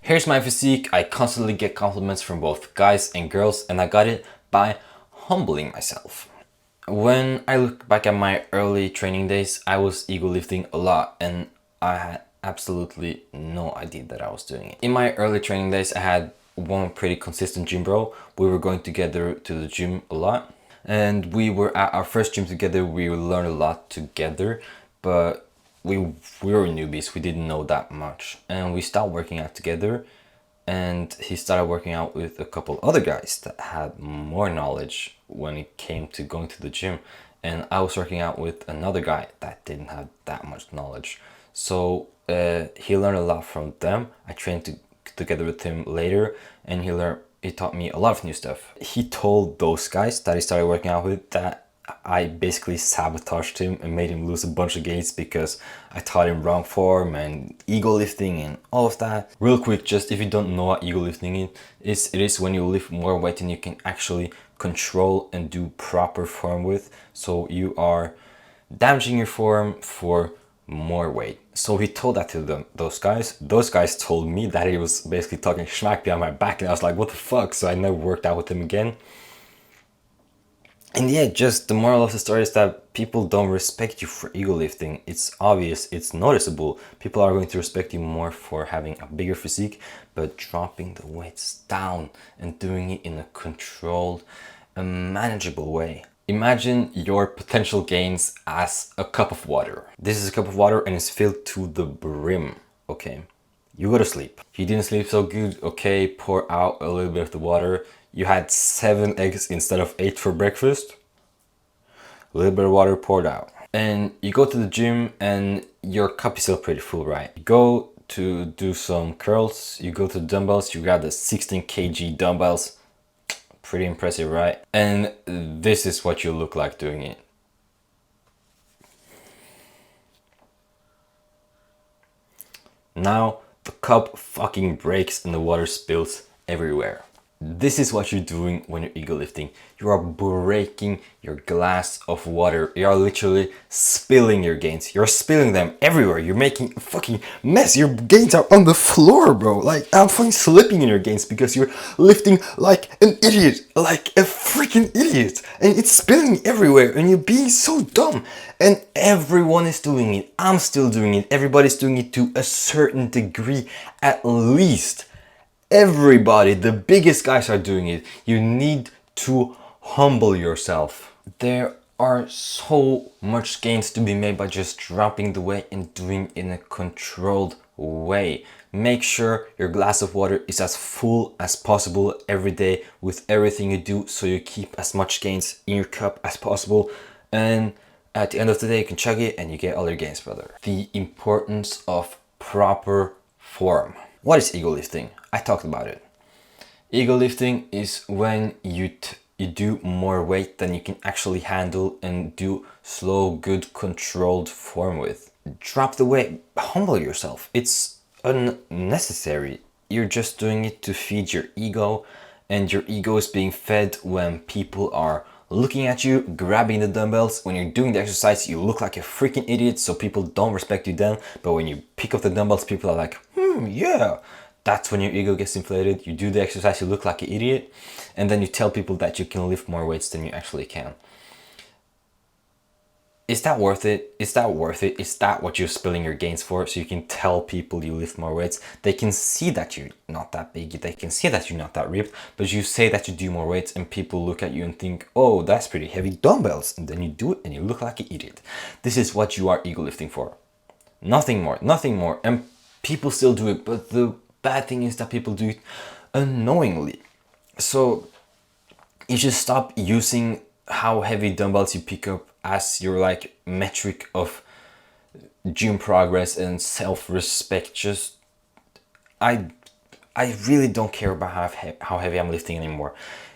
Here's my physique. I constantly get compliments from both guys and girls, and I got it by humbling myself. When I look back at my early training days, I was ego lifting a lot, and I had absolutely no idea that I was doing it. In my early training days, I had one pretty consistent gym bro. We were going together to the gym a lot, and we were at our first gym together. We learned a lot together, but we were newbies. We didn't know that much, and we stopped working out together. And he started working out with a couple other guys that had more knowledge when it came to going to the gym, and I was working out with another guy that didn't have that much knowledge. So he learned a lot from them. I trained together with him later, and he taught me a lot of new stuff. He told those guys that he started working out with that I basically sabotaged him and made him lose a bunch of gains because I taught him wrong form and ego lifting and all of that. Real quick, just if you don't know what ego lifting is, it is when you lift more weight than you can actually control and do proper form with. So you are damaging your form for more weight. So he told that to them, those guys. Those guys told me that he was basically talking smack behind my back, and I was like, what the fuck? So I never worked out with him again. And yeah, just the moral of the story is that people don't respect you for ego lifting. It's obvious, it's noticeable. People are going to respect you more for having a bigger physique, but dropping the weights down and doing it in a controlled and manageable way. Imagine your potential gains as a cup of water. This is a cup of water and it's filled to the brim, okay? You go to sleep. You didn't sleep so good, okay, pour out a little bit of the water. You had 7 eggs instead of 8 for breakfast. A little bit of water poured out. And you go to the gym and your cup is still pretty full, right? You go to do some curls, you go to the dumbbells, you grab the 16 kg dumbbells. Pretty impressive, right? And this is what you look like doing it. Now the cup fucking breaks and the water spills everywhere. This is what you're doing when you're ego lifting. You are breaking your glass of water. You are literally spilling your gains. You're spilling them everywhere. You're making a fucking mess. Your gains are on the floor, bro. Like, I'm fucking slipping in your gains because you're lifting like an idiot. Like a freaking idiot. And it's spilling everywhere and you're being so dumb. And everyone is doing it. I'm still doing it. Everybody's doing it to a certain degree at least. Everybody, the biggest guys are doing it. You need to humble yourself. There are so much gains to be made by just dropping the weight and doing it in a controlled way. Make sure your glass of water is as full as possible every day with everything you do, so you keep as much gains in your cup as possible, and at the end of the day you can chug it and you get all your gains, brother. The importance of proper form. What is ego lifting? I talked about it. Ego lifting is when you do more weight than you can actually handle and do slow, good, controlled form with. Drop the weight, humble yourself. It's unnecessary. You're just doing it to feed your ego, and your ego is being fed when people are looking at you, grabbing the dumbbells. When you're doing the exercise, you look like a freaking idiot, so people don't respect you then. But when you pick up the dumbbells, people are like, yeah. That's when your ego gets inflated. You do the exercise, you look like an idiot, and then you tell people that you can lift more weights than you actually can. Is that worth it? Is that worth it? Is that what you're spilling your gains for? So you can tell people you lift more weights. They can see that you're not that big. They can see that you're not that ripped, but you say that you do more weights and people look at you and think, oh, that's pretty heavy dumbbells. And then you do it and you look like an idiot. This is what you are ego lifting for. Nothing more, nothing more. And people still do it, but the bad thing is that people do it unknowingly. So you should stop using how heavy dumbbells you pick up as your like metric of gym progress and self-respect. Just I really don't care about how heavy I'm lifting anymore.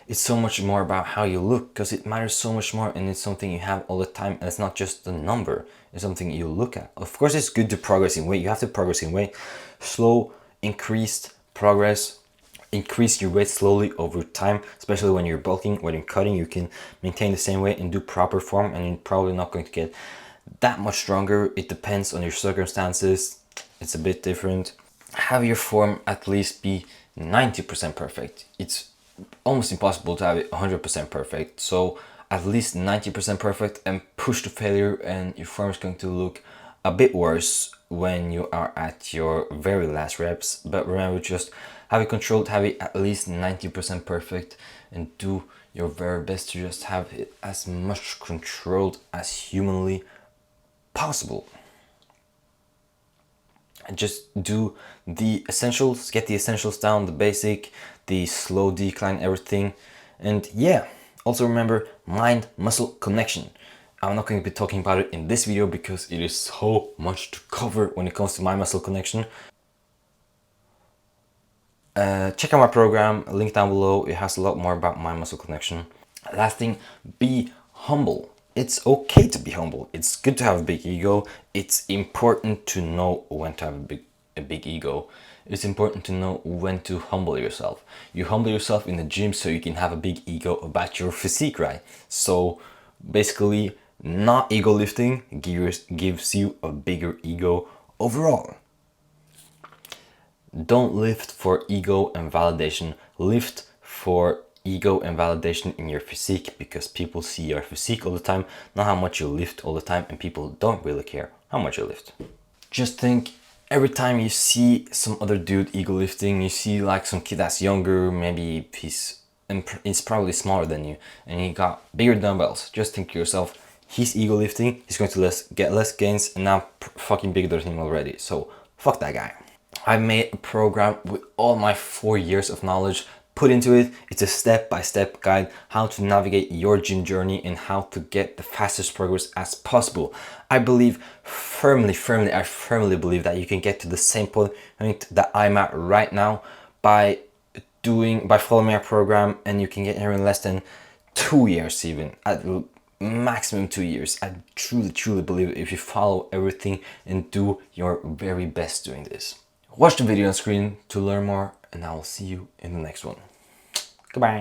It's so much more about how you look, because it matters so much more, and it's something you have all the time, and it's not just a number. It's something you look at. Of course, it's good to progress in weight. You have to progress in weight. Slow, increased progress. Increase your weight slowly over time, especially when you're bulking. When you're cutting, you can maintain the same weight and do proper form, and you're probably not going to get that much stronger. It depends on your circumstances. It's a bit different. have your form at least be 90% perfect. It's almost impossible to have it 100% perfect. So at least 90% perfect, and push to failure, and your form is going to look a bit worse when you are at your very last reps. But remember, just have it controlled, have it at least 90% perfect, and do your very best to just have it as much controlled as humanly possible. And just do the essentials, get the essentials down, the basic, the slow decline, everything. And yeah, also remember mind muscle connection. I'm not going to be talking about it in this video because it is so much to cover when it comes to mind muscle connection. Check out my program, link down below. It has a lot more about mind muscle connection. Last thing, be humble. It's okay to be humble. It's good to have a big ego. It's important to know when to have a big ego. It's important to know when to humble yourself. You humble yourself in the gym so you can have a big ego about your physique, right? So basically, not ego lifting gives you a bigger ego overall. Don't lift for ego and validation. Lift for ego and validation in your physique, because people see your physique all the time, not how much you lift all the time, and people don't really care how much you lift. Just think, every time you see some other dude ego lifting, you see like some kid that's younger, maybe he's probably smaller than you, and he got bigger dumbbells. Just think to yourself, he's ego lifting, he's going to get less gains, and now fucking bigger than him already. So fuck that guy. I made a program with all my 4 years of knowledge put into it. It's a step-by-step guide how to navigate your gym journey and how to get the fastest progress as possible. I believe firmly believe that you can get to the same point that I'm at right now by following my program, and you can get here in less than 2 years, even at maximum 2 years. I truly believe if you follow everything and do your very best doing this. Watch the video on screen to learn more, and I will see you in the next one. Goodbye.